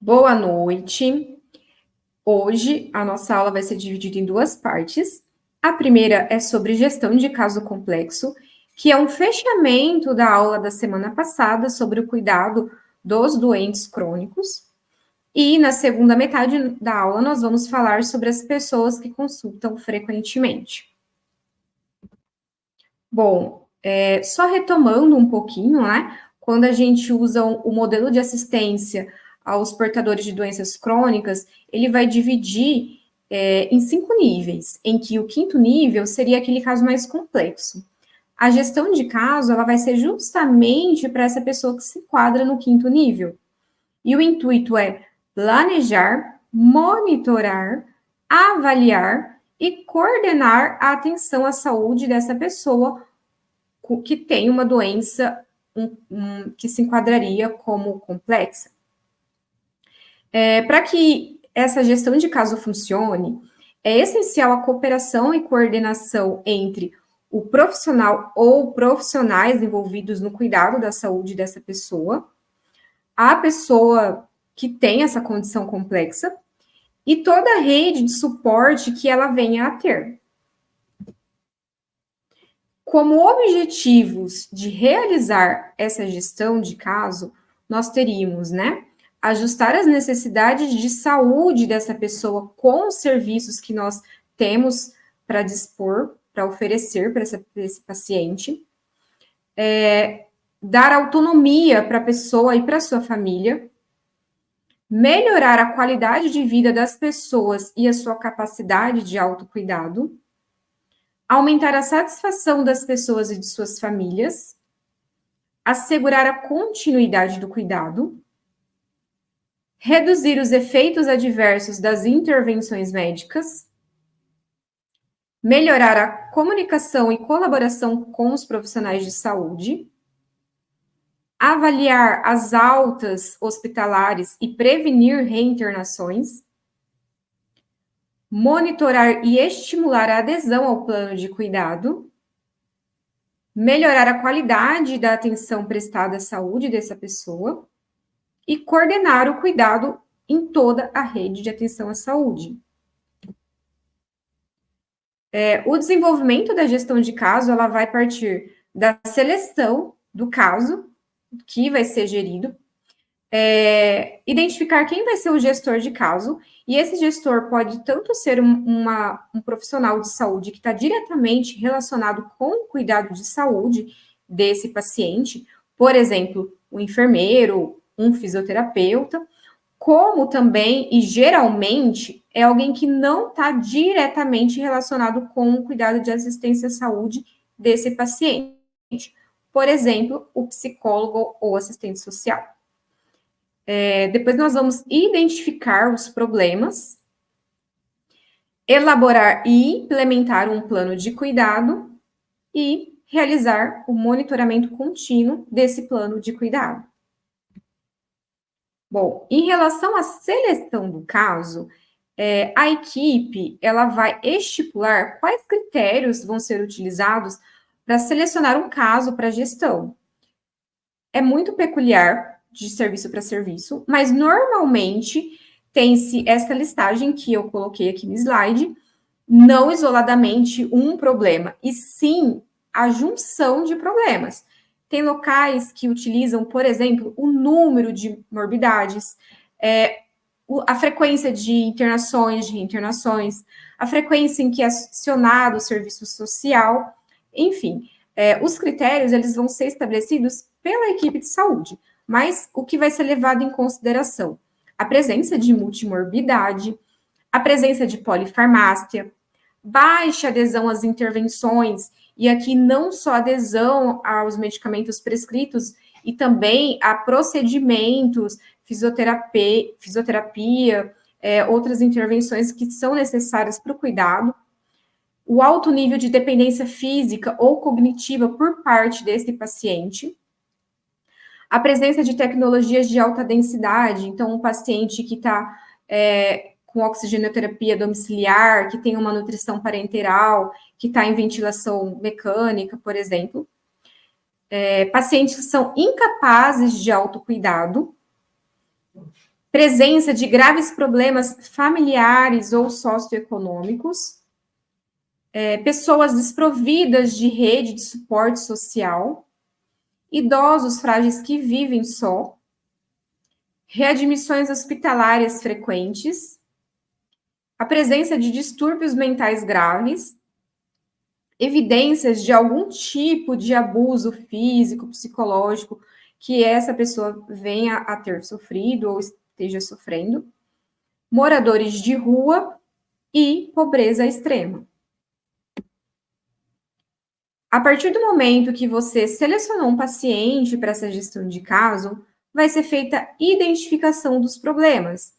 Boa noite. Hoje a nossa aula vai ser dividida em duas partes. A primeira é sobre gestão de caso complexo, que é um fechamento da aula da semana passada sobre o cuidado dos doentes crônicos. E na segunda metade da aula nós vamos falar sobre as pessoas que consultam frequentemente. Bom, só retomando um pouquinho, né? Quando a gente usa o modelo de assistência aos portadores de doenças crônicas, ele vai dividir em 5 níveis, em que o quinto nível seria aquele caso mais complexo. A gestão de caso, ela vai ser justamente para essa pessoa que se enquadra no quinto nível. E o intuito é planejar, monitorar, avaliar e coordenar a atenção à saúde dessa pessoa que tem uma doença que se enquadraria como complexa. Para que essa gestão de caso funcione, é essencial a cooperação e coordenação entre o profissional ou profissionais envolvidos no cuidado da saúde dessa pessoa, a pessoa que tem essa condição complexa e toda a rede de suporte que ela venha a ter. Como objetivos de realizar essa gestão de caso, nós teríamos, né, ajustar as necessidades de saúde dessa pessoa com os serviços que nós temos para dispor, para oferecer para esse paciente, dar autonomia para a pessoa e para a sua família, melhorar a qualidade de vida das pessoas e a sua capacidade de autocuidado, aumentar a satisfação das pessoas e de suas famílias, assegurar a continuidade do cuidado, reduzir os efeitos adversos das intervenções médicas, melhorar a comunicação e colaboração com os profissionais de saúde, avaliar as altas hospitalares e prevenir reinternações, monitorar e estimular a adesão ao plano de cuidado, melhorar a qualidade da atenção prestada à saúde dessa pessoa e coordenar o cuidado em toda a rede de atenção à saúde. O desenvolvimento da gestão de caso, ela vai partir da seleção do caso que vai ser gerido, identificar quem vai ser o gestor de caso, e esse gestor pode tanto ser um profissional de saúde que está diretamente relacionado com o cuidado de saúde desse paciente, por exemplo, um enfermeiro, um fisioterapeuta, como também, e geralmente, é alguém que não está diretamente relacionado com o cuidado de assistência à saúde desse paciente. Por exemplo, o psicólogo ou assistente social. Depois nós vamos identificar os problemas, elaborar e implementar um plano de cuidado e realizar o monitoramento contínuo desse plano de cuidado. Bom, em relação à seleção do caso, a equipe ela vai estipular quais critérios vão ser utilizados para selecionar um caso para gestão. É muito peculiar de serviço para serviço, mas normalmente tem-se essa listagem que eu coloquei aqui no slide, não isoladamente um problema, e sim a junção de problemas. Tem locais que utilizam, por exemplo, o número de morbidades, a frequência de internações, de reinternações, a frequência em que é acionado o serviço social, enfim, os critérios eles vão ser estabelecidos pela equipe de saúde, mas o que vai ser levado em consideração? A presença de multimorbidade, a presença de polifarmácia, baixa adesão às intervenções, e aqui não só adesão aos medicamentos prescritos, e também a procedimentos, fisioterapia, outras intervenções que são necessárias para o cuidado, o alto nível de dependência física ou cognitiva por parte desse paciente, a presença de tecnologias de alta densidade, então um paciente que está com oxigenoterapia domiciliar, que tem uma nutrição parenteral, que está em ventilação mecânica, por exemplo. Pacientes que são incapazes de autocuidado. presença de graves problemas familiares ou socioeconômicos, pessoas desprovidas de rede de suporte social, idosos frágeis que vivem só, readmissões hospitalares frequentes, a presença de distúrbios mentais graves, evidências de algum tipo de abuso físico, psicológico, que essa pessoa venha a ter sofrido ou esteja sofrendo, moradores de rua e pobreza extrema. A partir do momento que você selecionou um paciente para essa gestão de caso, vai ser feita a identificação dos problemas.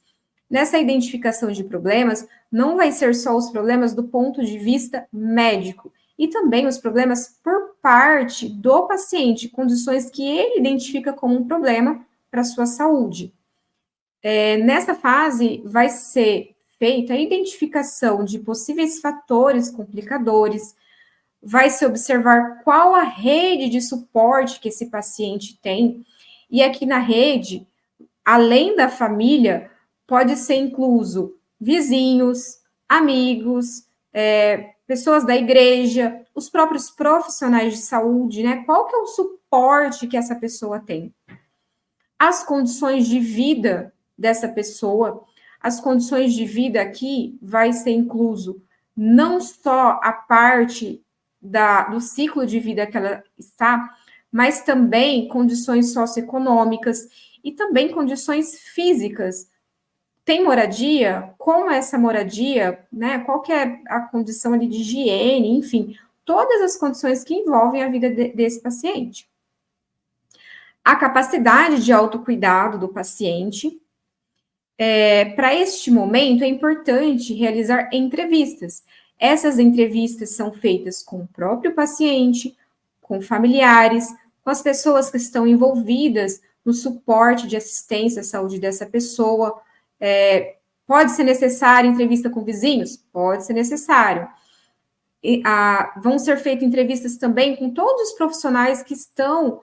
Nessa identificação de problemas, não vai ser só os problemas do ponto de vista médico, e também os problemas por parte do paciente, condições que ele identifica como um problema para a sua saúde. Nessa fase, vai ser feita a identificação de possíveis fatores complicadores, vai se observar qual a rede de suporte que esse paciente tem, e aqui na rede, além da família, pode ser incluso vizinhos, amigos, pessoas da igreja, os próprios profissionais de saúde, né? Qual que é o suporte que essa pessoa tem? As condições de vida dessa pessoa, as condições de vida aqui vai ser incluso não só a parte do ciclo de vida que ela está, mas também condições socioeconômicas e também condições físicas. Tem moradia? Como é essa moradia, né? Qual que é a condição ali de higiene, enfim, todas as condições que envolvem a vida desse paciente. A capacidade de autocuidado do paciente. Para este momento, é importante realizar entrevistas. Essas entrevistas são feitas com o próprio paciente, com familiares, com as pessoas que estão envolvidas no suporte de assistência à saúde dessa pessoa. Pode ser necessário entrevista com vizinhos? Pode ser necessário. Vão ser feitas entrevistas também com todos os profissionais que estão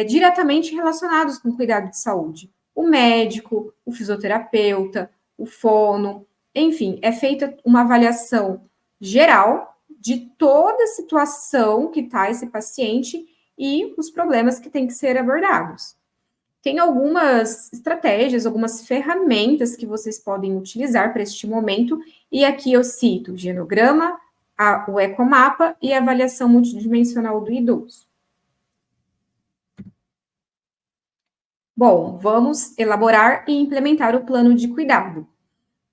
diretamente relacionados com o cuidado de saúde. O médico, o fisioterapeuta, o fono, enfim, é feita uma avaliação geral de toda a situação que está esse paciente e os problemas que têm que ser abordados. Tem algumas estratégias, algumas ferramentas que vocês podem utilizar para este momento, e aqui eu cito o genograma, o ecomapa e a avaliação multidimensional do idoso. Bom, vamos elaborar e implementar o plano de cuidado.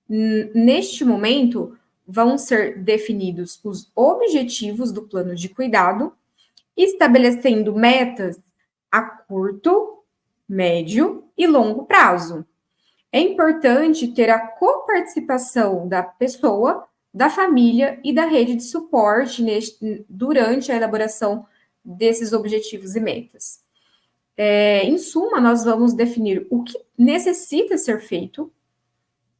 Neste momento, vão ser definidos os objetivos do plano de cuidado, estabelecendo metas a curto, médio e longo prazo. É importante ter a coparticipação da pessoa, da família e da rede de suporte durante a elaboração desses objetivos e metas. Em suma, nós vamos definir o que necessita ser feito,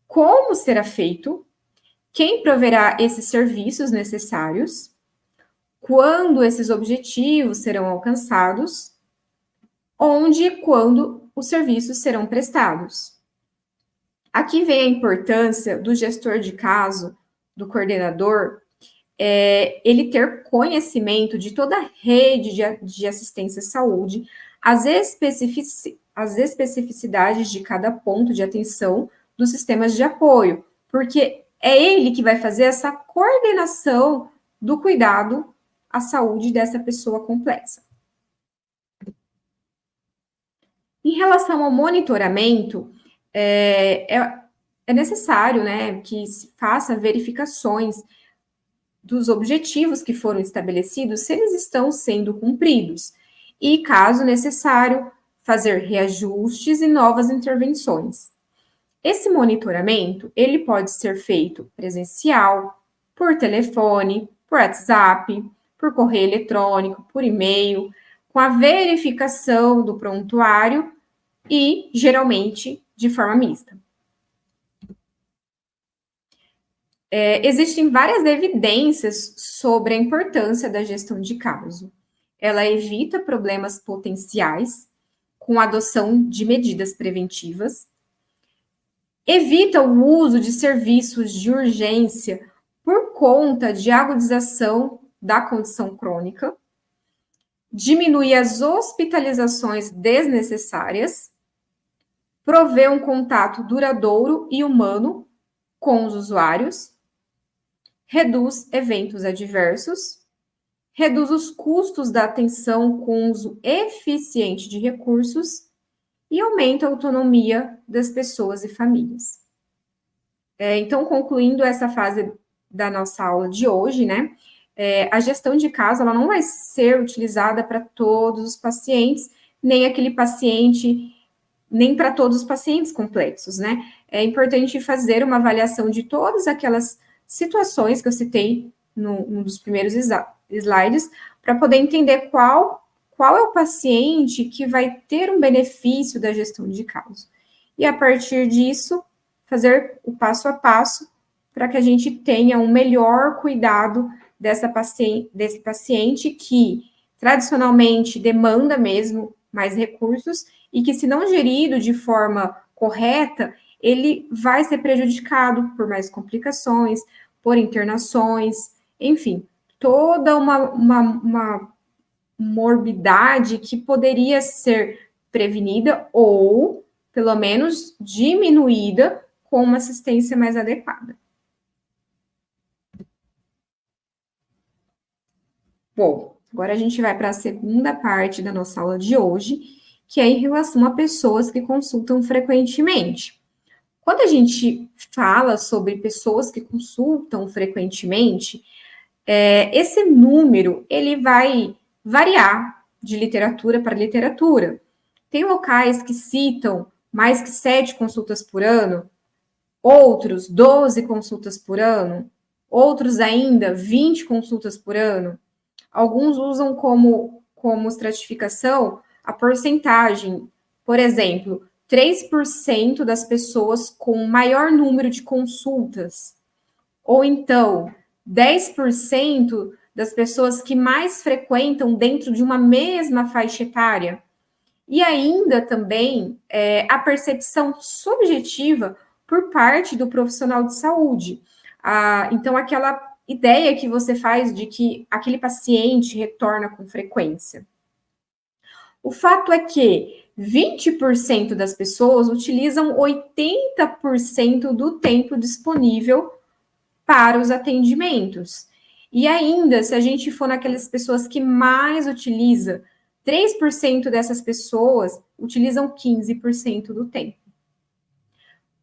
como será feito, quem proverá esses serviços necessários, quando esses objetivos serão alcançados, onde e quando os serviços serão prestados. Aqui vem a importância do gestor de caso, do coordenador, ele ter conhecimento de toda a rede de assistência à saúde, as especificidades de cada ponto de atenção dos sistemas de apoio, porque é ele que vai fazer essa coordenação do cuidado à saúde dessa pessoa complexa. Em relação ao monitoramento, é necessário, né, que se faça verificações dos objetivos que foram estabelecidos, se eles estão sendo cumpridos. E, caso necessário, fazer reajustes e novas intervenções. Esse monitoramento, ele pode ser feito presencial, por telefone, por WhatsApp, por correio eletrônico, por e-mail, com a verificação do prontuário e, geralmente, de forma mista. Existem várias evidências sobre a importância da gestão de caso. Ela evita problemas potenciais com a adoção de medidas preventivas, Evita o uso de serviços de urgência por conta de agudização da condição crônica, diminui as hospitalizações desnecessárias, provê um contato duradouro e humano com os usuários, reduz eventos adversos, reduz os custos da atenção com uso eficiente de recursos e aumenta a autonomia das pessoas e famílias. Então, concluindo essa fase da nossa aula de hoje, né? A gestão de caso ela não vai ser utilizada para todos os pacientes, nem aquele paciente, nem para todos os pacientes complexos, né? É importante fazer uma avaliação de todas aquelas situações que eu citei num dos primeiros slides, para poder entender qual é o paciente que vai ter um benefício da gestão de caso. E a partir disso, fazer o passo a passo para que a gente tenha um melhor cuidado desse paciente que tradicionalmente demanda mesmo mais recursos e que, se não gerido de forma correta, ele vai ser prejudicado por mais complicações, por internações, enfim, toda uma morbidade que poderia ser prevenida ou, pelo menos, diminuída com uma assistência mais adequada. Bom, agora a gente vai para a segunda parte da nossa aula de hoje, que é em relação a pessoas que consultam frequentemente. Quando a gente fala sobre pessoas que consultam frequentemente, esse número ele vai variar de literatura para literatura. Tem locais que citam mais que 7 consultas por ano, outros 12 consultas por ano, outros ainda 20 consultas por ano. Alguns usam como estratificação a porcentagem, por exemplo, 3% das pessoas com maior número de consultas, ou então 10% das pessoas que mais frequentam dentro de uma mesma faixa etária. E ainda também a percepção subjetiva por parte do profissional de saúde. Então, aquela ideia que você faz de que aquele paciente retorna com frequência. O fato é que 20% das pessoas utilizam 80% do tempo disponível para os atendimentos. E ainda, se a gente for naquelas pessoas que mais utiliza, 3% dessas pessoas utilizam 15% do tempo.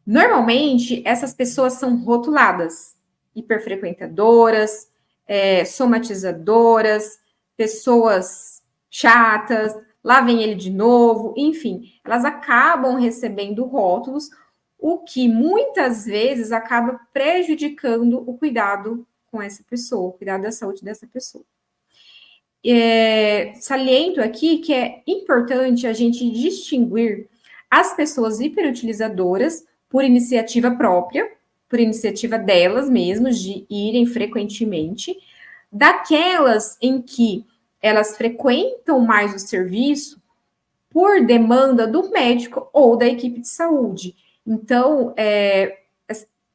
Normalmente, essas pessoas são rotuladas, hiperfrequentadoras, somatizadoras, pessoas chatas, lá vem ele de novo, enfim, elas acabam recebendo rótulos, o que muitas vezes acaba prejudicando o cuidado com essa pessoa, o cuidado da saúde dessa pessoa. Saliento aqui que é importante a gente distinguir as pessoas hiperutilizadoras por iniciativa própria, por iniciativa delas mesmas, de irem frequentemente, daquelas em que elas frequentam mais o serviço por demanda do médico ou da equipe de saúde. Então,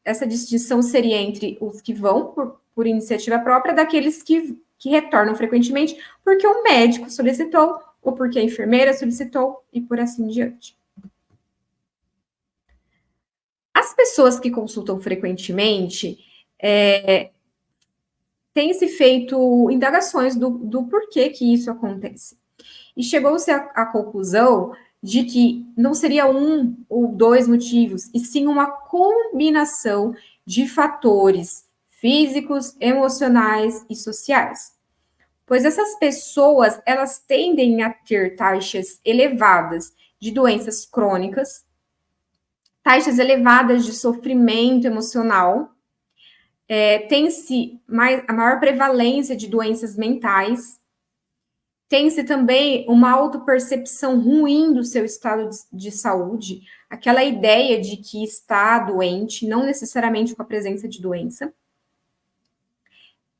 essa distinção seria entre os que vão por iniciativa própria, daqueles que retornam frequentemente porque o médico solicitou, ou porque a enfermeira solicitou, e por assim diante. As pessoas que consultam frequentemente têm-se feito indagações do porquê que isso acontece. E chegou-se à conclusão de que não seria um ou dois motivos, e sim uma combinação de fatores físicos, emocionais e sociais. Pois essas pessoas, elas tendem a ter taxas elevadas de doenças crônicas, taxas elevadas de sofrimento emocional, tem-se a maior prevalência de doenças mentais, tem-se também uma autopercepção ruim do seu estado de saúde, aquela ideia de que está doente, não necessariamente com a presença de doença.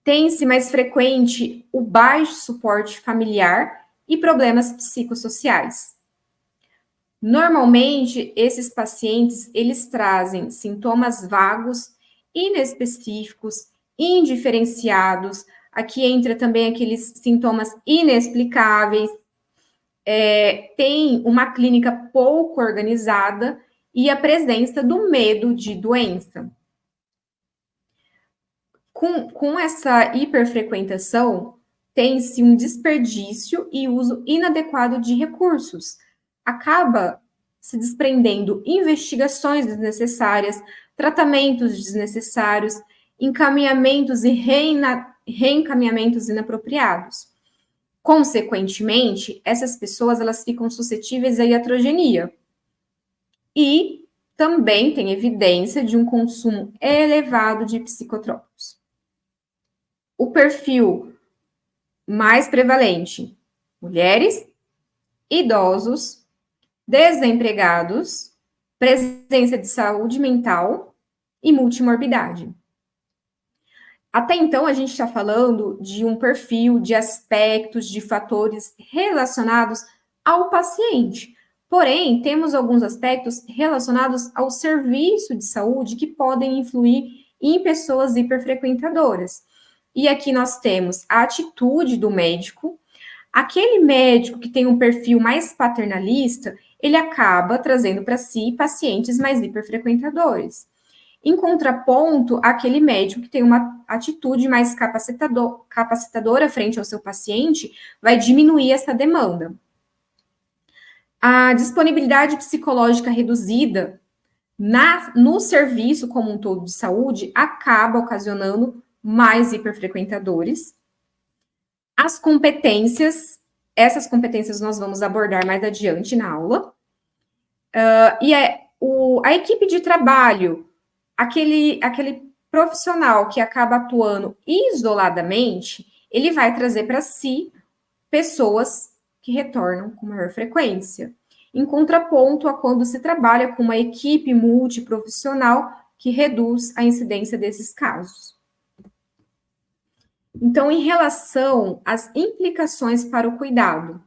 Tem-se mais frequente o baixo suporte familiar e problemas psicossociais. Normalmente, esses pacientes, eles trazem sintomas vagos, inespecíficos, indiferenciados. Aqui entra também aqueles sintomas inexplicáveis. Tem uma clínica pouco organizada e a presença do medo de doença. Com essa hiperfrequentação, tem-se um desperdício e uso inadequado de recursos. Acaba se desprendendo investigações desnecessárias, tratamentos desnecessários, encaminhamentos e reencaminhamentos inapropriados. Consequentemente, essas pessoas elas ficam suscetíveis à iatrogenia. E também tem evidência de um consumo elevado de psicotrópicos. O perfil mais prevalente: mulheres, idosos, desempregados, presença de saúde mental e multimorbidade. Até então, a gente está falando de um perfil de aspectos, de fatores relacionados ao paciente. Porém, temos alguns aspectos relacionados ao serviço de saúde que podem influir em pessoas hiperfrequentadoras. E aqui nós temos a atitude do médico. Aquele médico que tem um perfil mais paternalista, ele acaba trazendo para si pacientes mais hiperfrequentadores. Em contraponto, aquele médico que tem uma atitude mais capacitadora frente ao seu paciente, vai diminuir essa demanda. A disponibilidade psicológica reduzida no serviço como um todo de saúde acaba ocasionando mais hiperfrequentadores. As competências, essas competências nós vamos abordar mais adiante na aula. A equipe de trabalho, aquele profissional que acaba atuando isoladamente, ele vai trazer para si pessoas que retornam com maior frequência. Em contraponto a quando se trabalha com uma equipe multiprofissional que reduz a incidência desses casos. Então, em relação às implicações para o cuidado,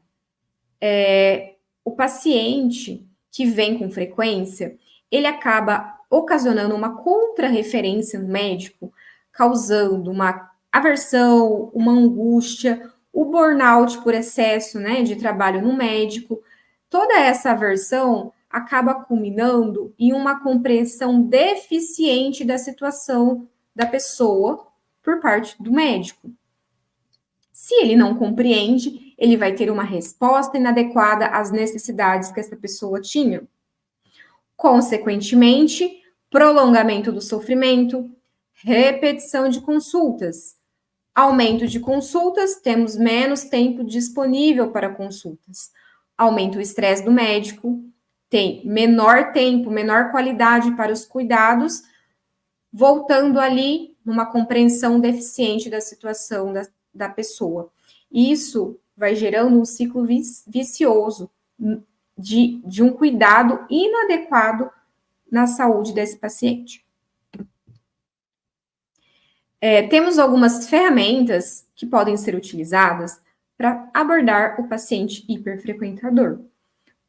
o paciente que vem com frequência, ele acaba ocasionando uma contrarreferência no médico, causando uma aversão, uma angústia, o burnout por excesso, de trabalho no médico. Toda essa aversão acaba culminando em uma compreensão deficiente da situação da pessoa por parte do médico. Se ele não compreende, ele vai ter uma resposta inadequada às necessidades que essa pessoa tinha. Consequentemente, prolongamento do sofrimento, repetição de consultas. Aumento de consultas, temos menos tempo disponível para consultas. Aumenta o estresse do médico, tem menor tempo, menor qualidade para os cuidados, voltando ali numa compreensão deficiente da situação da pessoa. Isso vai gerando um ciclo vicioso de um cuidado inadequado na saúde desse paciente. Temos algumas ferramentas que podem ser utilizadas para abordar o paciente hiperfrequentador.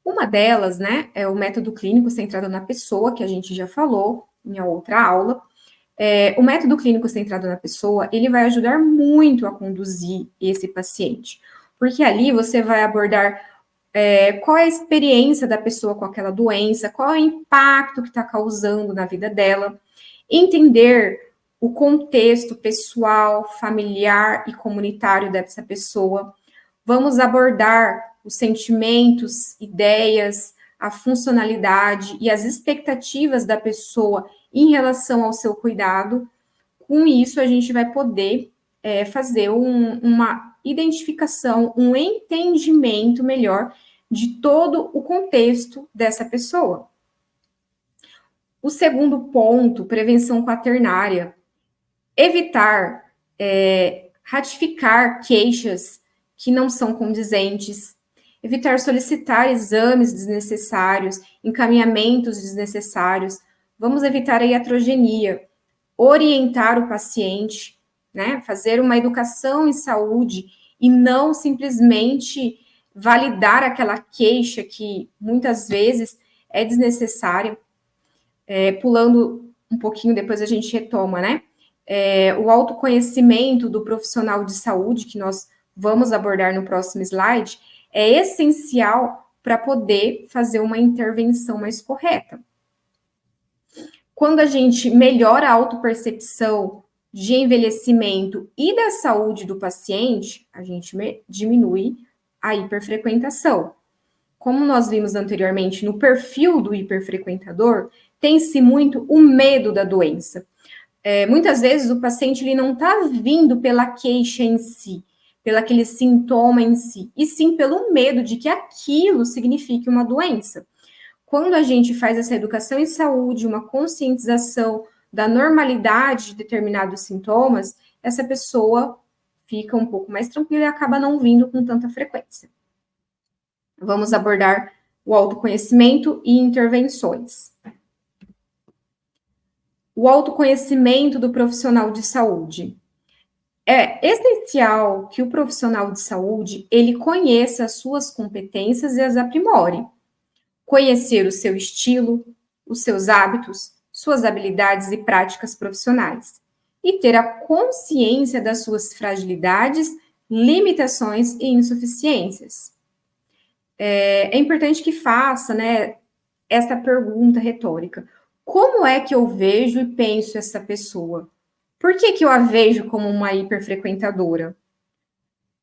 Uma delas, é o método clínico centrado na pessoa, que a gente já falou em outra aula. O método clínico centrado na pessoa, ele vai ajudar muito a conduzir esse paciente, porque ali você vai abordar qual é a experiência da pessoa com aquela doença, qual é o impacto que está causando na vida dela, entender o contexto pessoal, familiar e comunitário dessa pessoa. Vamos abordar os sentimentos, ideias, a funcionalidade e as expectativas da pessoa em relação ao seu cuidado. Com isso, a gente vai poder fazer uma identificação, um entendimento melhor de todo o contexto dessa pessoa. O segundo ponto, prevenção quaternária. Evitar ratificar queixas que não são condizentes, evitar solicitar exames desnecessários, encaminhamentos desnecessários. Vamos evitar a iatrogenia, orientar o paciente, fazer uma educação em saúde e não simplesmente validar aquela queixa que muitas vezes é desnecessária. Pulando um pouquinho, depois a gente retoma, né? O autoconhecimento do profissional de saúde, que nós vamos abordar no próximo slide, é essencial para poder fazer uma intervenção mais correta. Quando a gente melhora a autopercepção de envelhecimento e da saúde do paciente, a gente diminui a hiperfrequentação. Como nós vimos anteriormente, no perfil do hiperfrequentador, tem-se muito o medo da doença. Muitas vezes o paciente ele não está vindo pela queixa em si, pelo aquele sintoma em si, e sim pelo medo de que aquilo signifique uma doença. Quando a gente faz essa educação em saúde, uma conscientização da normalidade de determinados sintomas, essa pessoa fica um pouco mais tranquila e acaba não vindo com tanta frequência. Vamos abordar o autoconhecimento e intervenções. O autoconhecimento do profissional de saúde. É essencial que o profissional de saúde, ele conheça as suas competências e as aprimore. Conhecer o seu estilo, os seus hábitos, suas habilidades e práticas profissionais. E ter a consciência das suas fragilidades, limitações e insuficiências. É importante que faça, né, essa pergunta retórica. Como é que eu vejo e penso essa pessoa? Por que eu a vejo como uma hiperfrequentadora?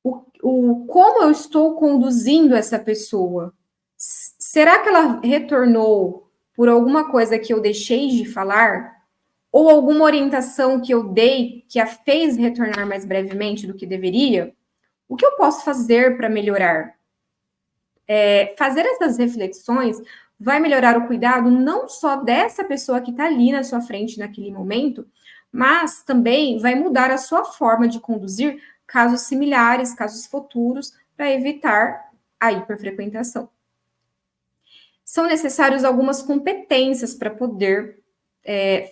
Como eu estou conduzindo essa pessoa? Será que ela retornou por alguma coisa que eu deixei de falar? Ou alguma orientação que eu dei que a fez retornar mais brevemente do que deveria? O que eu posso fazer para melhorar? Fazer essas reflexões vai melhorar o cuidado não só dessa pessoa que está ali na sua frente naquele momento, mas também vai mudar a sua forma de conduzir casos similares, casos futuros, para evitar a hiperfrequentação. São necessárias algumas competências para poder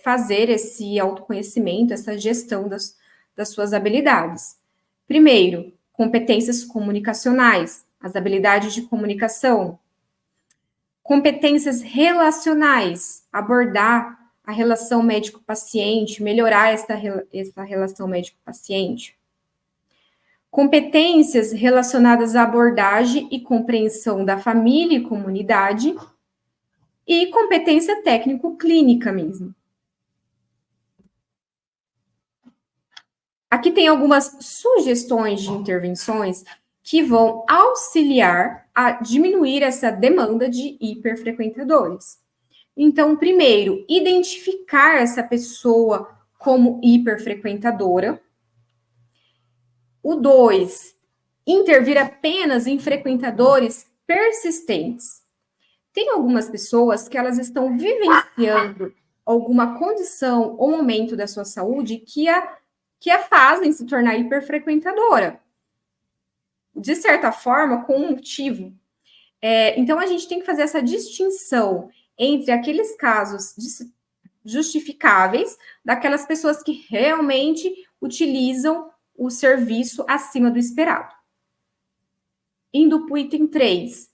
fazer esse autoconhecimento, essa gestão das suas habilidades. Primeiro, competências comunicacionais, as habilidades de comunicação. Competências relacionais, abordar a relação médico-paciente, melhorar essa relação médico-paciente. Competências relacionadas à abordagem e compreensão da família e comunidade. E competência técnico-clínica mesmo. Aqui tem algumas sugestões de intervenções que vão auxiliar a diminuir essa demanda de hiperfrequentadores. Então, primeiro, identificar essa pessoa como hiperfrequentadora. O 2, intervir apenas em frequentadores persistentes. Tem algumas pessoas que elas estão vivenciando alguma condição ou momento da sua saúde que a fazem se tornar hiperfrequentadora. De certa forma, com um motivo. Então, a gente tem que fazer essa distinção entre aqueles casos justificáveis, daquelas pessoas que realmente utilizam o serviço acima do esperado. Indo para o item 3,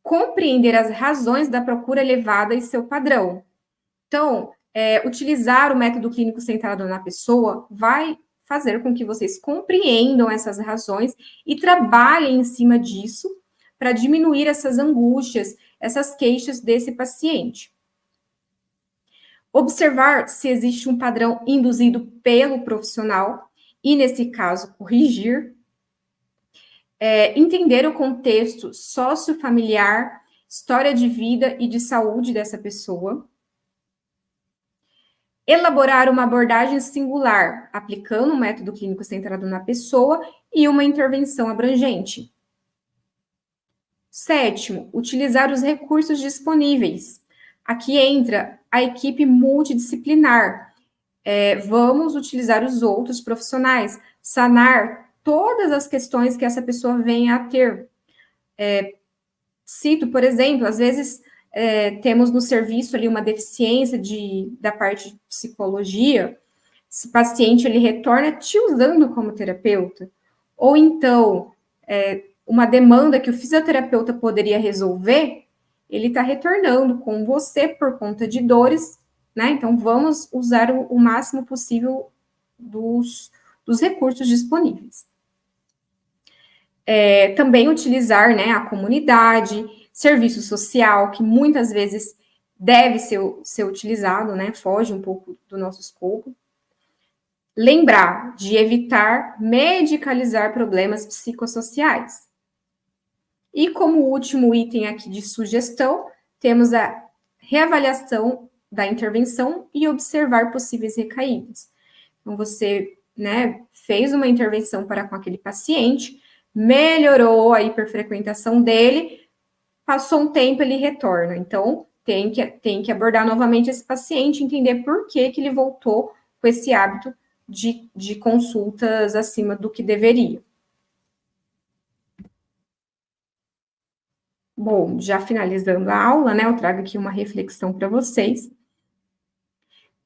compreender as razões da procura elevada e seu padrão. Então, utilizar o método clínico centrado na pessoa vai fazer com que vocês compreendam essas razões e trabalhem em cima disso para diminuir essas angústias, essas queixas desse paciente. Observar se existe um padrão induzido pelo profissional e, nesse caso, corrigir. Entender o contexto sociofamiliar, história de vida e de saúde dessa pessoa. Elaborar uma abordagem singular, aplicando um método clínico centrado na pessoa e uma intervenção abrangente. 7, utilizar os recursos disponíveis. Aqui entra a equipe multidisciplinar. Vamos utilizar os outros profissionais, sanar todas as questões que essa pessoa venha a ter. Cito, por exemplo, às vezes temos no serviço ali uma deficiência da parte de psicologia, esse paciente ele retorna te usando como terapeuta, ou então uma demanda que o fisioterapeuta poderia resolver, ele está retornando com você por conta de dores, né? Então, vamos usar o máximo possível dos recursos disponíveis. Também utilizar, né, a comunidade, serviço social, que muitas vezes deve ser utilizado, né? Foge um pouco do nosso escopo. Lembrar de evitar medicalizar problemas psicossociais. E como último item aqui de sugestão, temos a reavaliação da intervenção e observar possíveis recaídas. Então, você, né, fez uma intervenção para com aquele paciente, melhorou a hiperfrequentação dele, passou um tempo, ele retorna. Então, tem que abordar novamente esse paciente, entender por que ele voltou com esse hábito de consultas acima do que deveria. Bom, já finalizando a aula, né, eu trago aqui uma reflexão para vocês.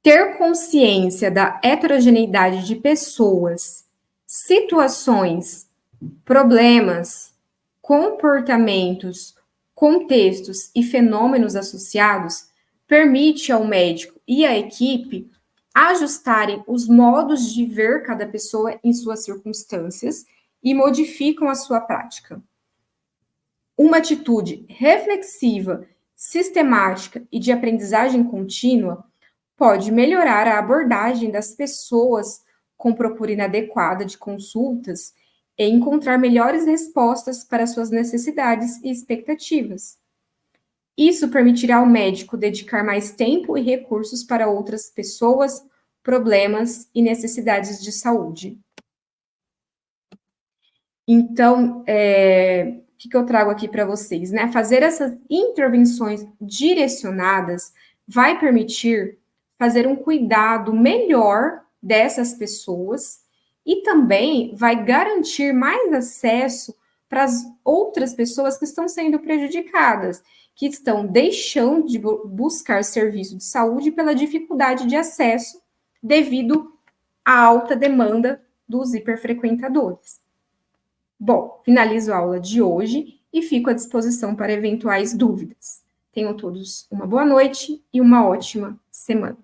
Ter consciência da heterogeneidade de pessoas, situações, problemas, comportamentos, contextos e fenômenos associados permite ao médico e à equipe ajustarem os modos de ver cada pessoa em suas circunstâncias e modificam a sua prática. Uma atitude reflexiva, sistemática e de aprendizagem contínua pode melhorar a abordagem das pessoas com procura inadequada de consultas e encontrar melhores respostas para suas necessidades e expectativas. Isso permitirá ao médico dedicar mais tempo e recursos para outras pessoas, problemas e necessidades de saúde. Então, o que eu trago aqui para vocês, né? Fazer essas intervenções direcionadas vai permitir fazer um cuidado melhor dessas pessoas e também vai garantir mais acesso para as outras pessoas que estão sendo prejudicadas, que estão deixando de buscar serviço de saúde pela dificuldade de acesso devido à alta demanda dos hiperfrequentadores. Bom, finalizo a aula de hoje e fico à disposição para eventuais dúvidas. Tenham todos uma boa noite e uma ótima semana.